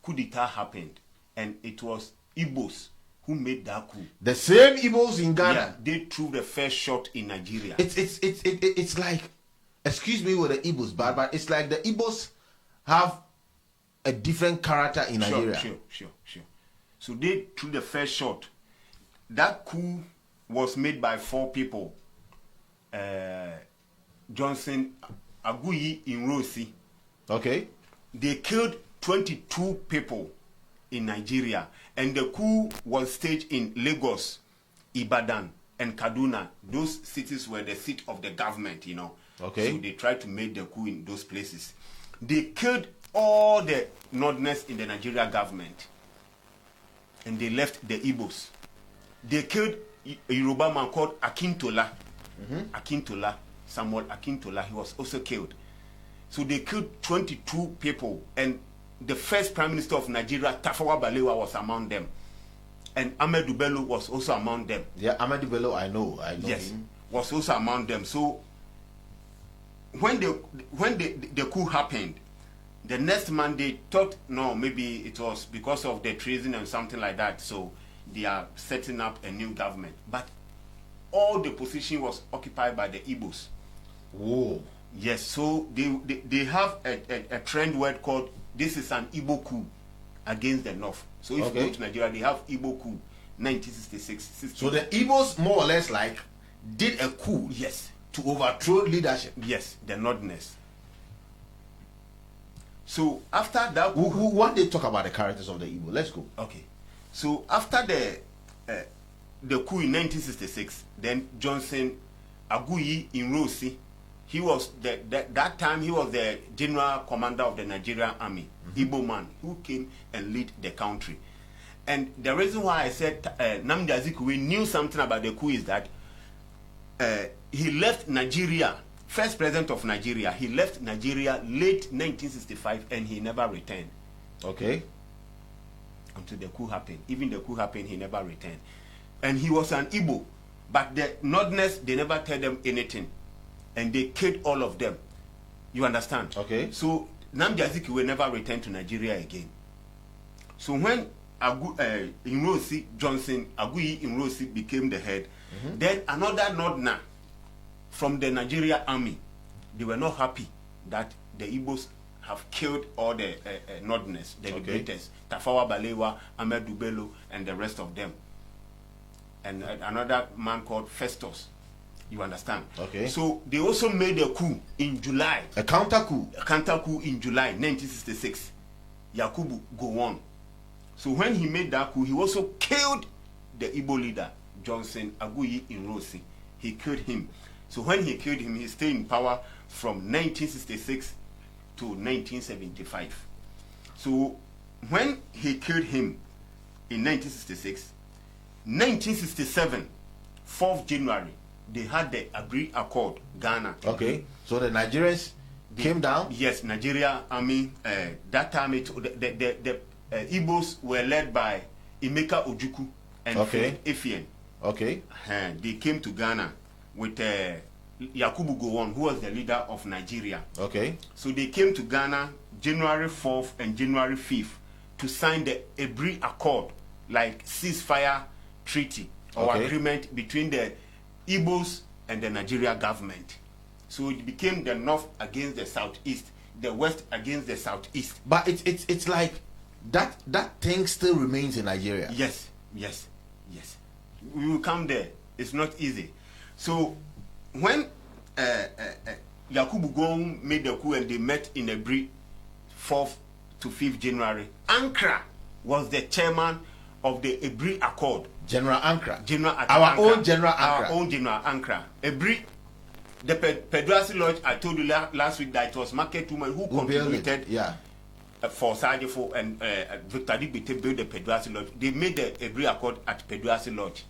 coup d'etat happened, and it was Igbos who made that coup. The same Igbos in Ghana. Yeah, they threw the first shot in Nigeria. It's like, excuse me with the Igbos, but it's like the Igbos have a different character in Nigeria. Sure. So they threw the first shot. That coup was made by 4 people. Johnson, Aguiyi, Inrosi. Okay. They killed 22 people in Nigeria, and the coup was staged in Lagos, Ibadan, and Kaduna. Those cities were the seat of the government, you know. Okay. So they tried to make the coup in those places. They killed all the Northerners in the Nigeria government, and they left the Igbos. They killed a Yoruba man called Akintola. Akintola, Samuel Akintola, he was also killed. So they killed 22 people, and the first Prime Minister of Nigeria, Tafawa Balewa, was among them. And Ahmedu Bello was also among them. Yeah, Ahmedu Bello, I know yes, him. Was also among them. So when the coup happened, the next man they thought, no, maybe it was because of the treason and something like that. So they are setting up a new government. But all the position was occupied by the Igbos. Whoa. Yes, so they have a trend word called, this is an Igbo coup against the North. So if you go to Nigeria, they have Igbo coup, 1966. So the Igbos more or less like did a coup. Yes. To overthrow leadership. Yes, the Northerners. So after that, one day talk about the characters of the Igbo. Let's go. Okay. So after the coup in 1966, then Johnson Aguiyi Inrosi, he was that time he was the general commander of the Nigerian army, Igbo man, who came and lead the country. And the reason why I said Nnamdi Azikiwe knew something about the coup is that he left Nigeria, first president of Nigeria. He left Nigeria late 1965 and he never returned. Okay. Until the coup happened. Even the coup happened, he never returned. And he was an Igbo. But the Northerners, they never tell them anything. And they killed all of them. You understand? Okay. So Nnamdi Azikiwe never returned to Nigeria again. So when Inrosi Johnson Aguiyi Inrosi became the head, then another Northerner from the Nigeria army, they were not happy that the Igbos have killed all the Northerners, the liberators, Tafawa Balewa, Ahmedu Bello, and the rest of them. And another man called Festus. You understand? Okay. So they also made a coup in July. A counter coup. A counter coup in July 1966. Yakubu Gowon. So when he made that coup, he also killed the Igbo leader, Johnson Aguiyi Inrosi. He killed him. So when he killed him, he stayed in power from 1966 to 1975. So when he killed him in 1966, 1967, 4th January, they had the Agri Accord, Ghana. Okay, so the Nigerians came down? Yes, Nigeria army. That time, the Igbos were led by Emeka Ojukwu and Efien. Okay. They came to Ghana with Yakubu Gowon, who was the leader of Nigeria. Okay. So they came to Ghana January 4th and January 5th to sign the Agri Accord, like ceasefire treaty or agreement between the Igbos and the Nigeria government. So it became the North against the Southeast, the West against the Southeast. But it's like that thing still remains in Nigeria. Yes. We will come there. It's not easy. So when Yakubu Gowon made the coup and they met in Ebri 4th to 5th January, Ankara was the chairman of the Ebri Accord. General Ankara. Our own General Ankara. Our own General Ankara. Ebri, the Pedrasi Lodge, I told you last week that it was market women who contributed for Sadifo and Victor Dibite built the Pedrasi Lodge. They made the Ebri Accord at Pedrasi Lodge.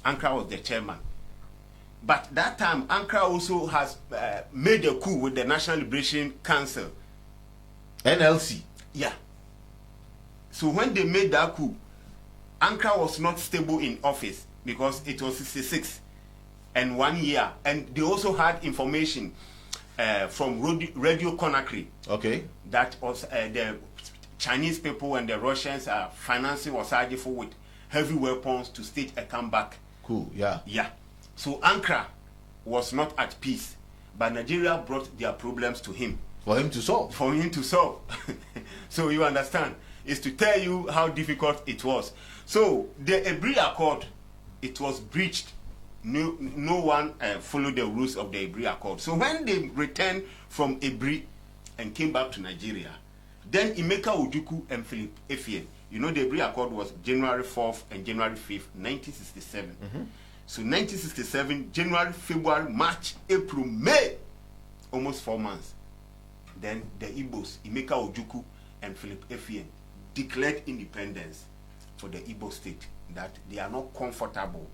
Ankara was the chairman. But that time, Ankara also has made a coup with the National Liberation Council. NLC. Yeah. So when they made that coup, Ankara was not stable in office because it was 66 and 1 year. And they also had information from Radio Conakry. Okay. That was the Chinese people and the Russians are financing Osajifo with heavy weapons to stage a comeback. Cool, yeah. Yeah. So Ankara was not at peace, but Nigeria brought their problems to him. For him to solve. For him to solve. So you understand? It's to tell you how difficult it was. So the Ebri Accord, it was breached. No one followed the rules of the Ebri Accord. So when they returned from Ebri and came back to Nigeria, then Emeka Ojukwu and Philip Effieh, you know the Ebri Accord was January 4th and January 5th, 1967. So 1967, January, February, March, April, May, almost 4 months. Then the Igbos, Emeka Ojukwu and Philip Effieh, declared independence for the Igbo state, that they are not comfortable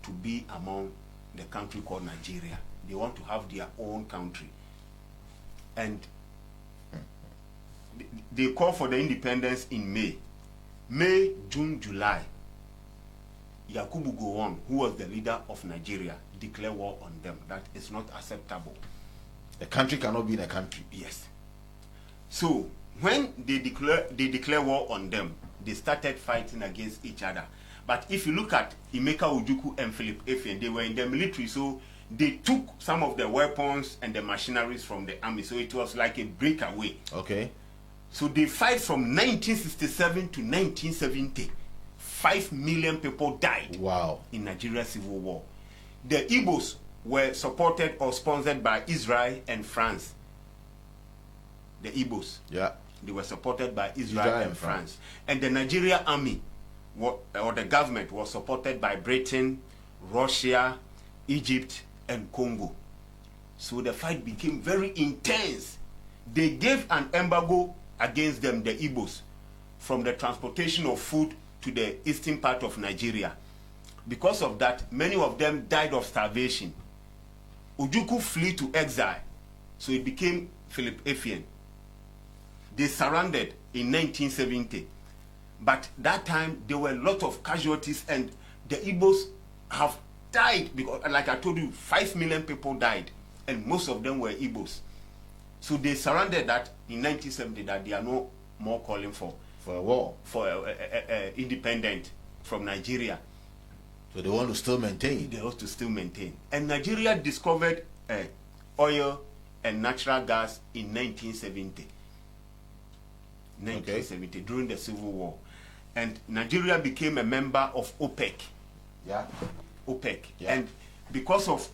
to be among the country called Nigeria. They want to have their own country. And they call for the independence in May. May, June, July, Yakubu Gowon, who was the leader of Nigeria, declared war on them. That is not acceptable. The country cannot be in a country. Yes. So when they declare war on them, they started fighting against each other. But if you look at Emeka Ojukwu and Philip Effieh, they were in the military, so they took some of the weapons and the machineries from the army. So it was like a breakaway. Okay. So they fight from 1967 to 1970. 5 million people died. Wow. In Nigeria's civil war. The Igbos were supported or sponsored by Israel and France. The Igbos. Yeah. They were supported by Israel and France. And the Nigeria army, or the government, was supported by Britain, Russia, Egypt, and Congo. So the fight became very intense. They gave an embargo against them, the Igbos, from the transportation of food to the eastern part of Nigeria. Because of that, many of them died of starvation. Ojukwu flee to exile, so it became Philip Effieh. They surrendered in 1970, but that time there were a lot of casualties, and the Igbos have died because, like I told you, 5 million people died, and most of them were Igbos. So they surrendered that in 1970, that they are no more calling for a war, for independent from Nigeria. So they want to still maintain. They want to still maintain. And Nigeria discovered oil and natural gas in 1970. 1970, okay, during the Civil War. And Nigeria became a member of OPEC. Yeah. OPEC. Yeah. And because of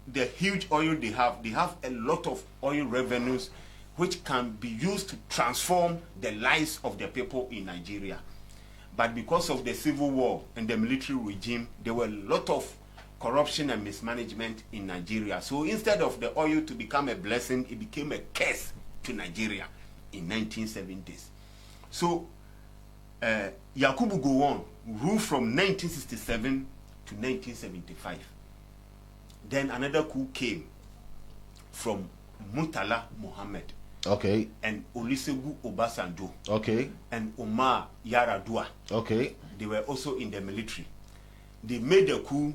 the huge oil they have a lot of oil revenues which can be used to transform the lives of the people in Nigeria. But because of the civil war and the military regime, there were a lot of corruption and mismanagement in Nigeria. So instead of the oil to become a blessing, it became a curse to Nigeria in 1970s. So Yakubu Gowon ruled from 1967 to 1975. Then another coup came from Murtala Mohammed. Okay. And Olusegun Obasanjo. Okay. And Omar Yaradua. Okay. They were also in the military. They made a coup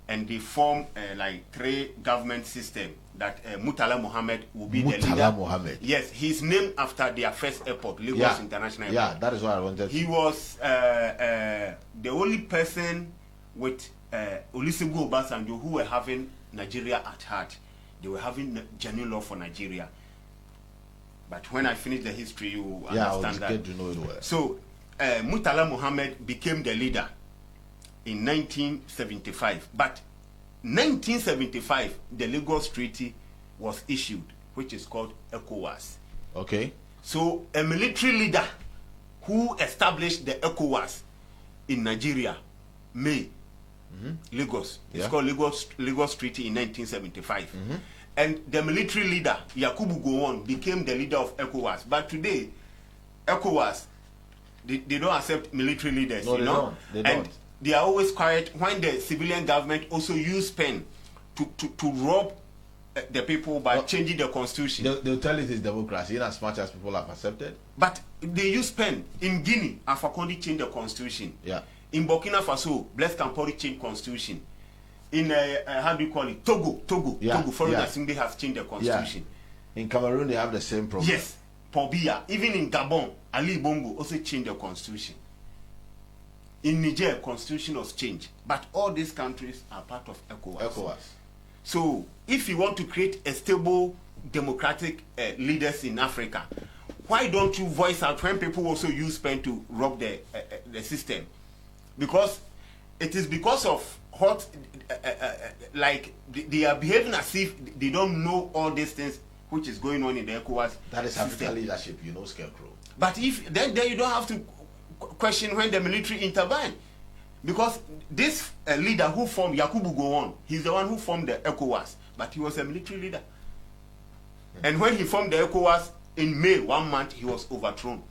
and they formed like 3 government system that Murtala Mohammed will be the leader. Murtala Mohammed. Yes, he's named after their first airport, Lagos International Airport. Yeah, that is what I wanted. He was the only person with Olusegun Obasanjo who were having Nigeria at heart. They were having genuine love for Nigeria. But when I finish the history, you understand that. Good to know it well. So, Murtala Mohammed became the leader in 1975. But 1975, the Lagos Treaty was issued, which is called ECOWAS. Okay. So, a military leader who established the ECOWAS in Nigeria, Lagos. It's called Lagos Treaty in 1975. And the military leader, Yakubu Gowon, became the leader of ECOWAS. But today, ECOWAS, they don't accept military leaders, no, you know? Don't. They don't. And they are always quiet when the civilian government also use pen to rob the people by changing the constitution. They'll tell it is democracy in as much as people have accepted. But they use pen. In Guinea, Alpha Condé changed the constitution. Yeah. In Burkina Faso, Blaise Compaoré changed constitution. In how do you call it? Togo, Foreign Assembly has changed the constitution. Yeah. In Cameroon, they have the same problem. Yes, Paul Biya, even in Gabon, Ali Bongo also changed the constitution. In Niger, constitution was changed. But all these countries are part of ECOWAS. So if you want to create a stable democratic leaders in Africa, why don't you voice out when people also use pen to rob the system? Because it is because of what, like they are behaving as if they don't know all these things which is going on in the ECOWAS. That is African leadership, you know, Scarecrow. But if then you don't have to question when the military intervene, because this leader who formed Yakubu Gowon, he's the one who formed the ECOWAS, but he was a military leader. And when he formed the ECOWAS in May, 1 month, he was overthrown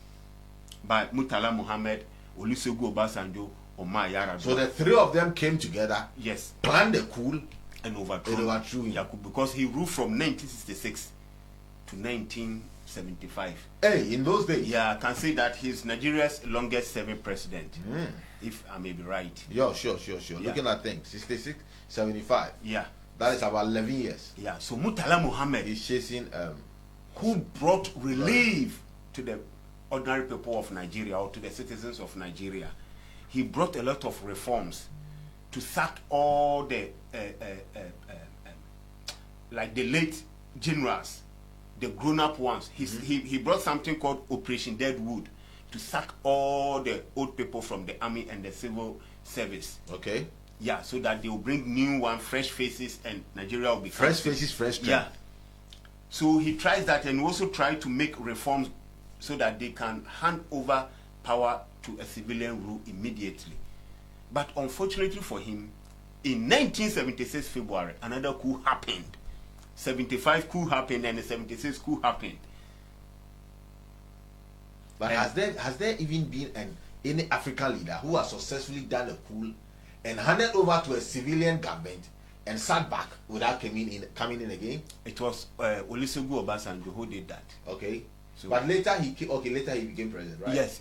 by Murtala Mohammed, Olusegun Obasanjo, Omar Yar'Adua. So the three of them came together, yes, planned the coup, and overthrew Yakubu, because he ruled from 1966 to 1975. Hey, in those days? Yeah, I can say that he's Nigeria's longest serving president, if I may be right. Yeah, sure. Yeah. Looking at things, 66, 75. Yeah. That is about 11 years. Yeah, so Murtala Mohammed is chasing... who brought relief to the ordinary people of Nigeria, or to the citizens of Nigeria. He brought a lot of reforms to sack all the, like the late generals, the grown-up ones. He brought something called Operation Deadwood to sack all the old people from the army and the civil service. Okay. Yeah, so that they will bring new one, fresh faces, and Nigeria will be fresh faces, fresh strength. Yeah. So he tries that, and also try to make reforms so that they can hand over power to a civilian rule immediately. But unfortunately for him, in 1976 February, another coup happened. 75 coup happened, and the 76 coup happened. But has there even been any African leader who has successfully done a coup and handed over to a civilian government and sat back without coming in again? It was Olusegun Obasanjo who did that. Okay. So, but later he became president, right? Yes.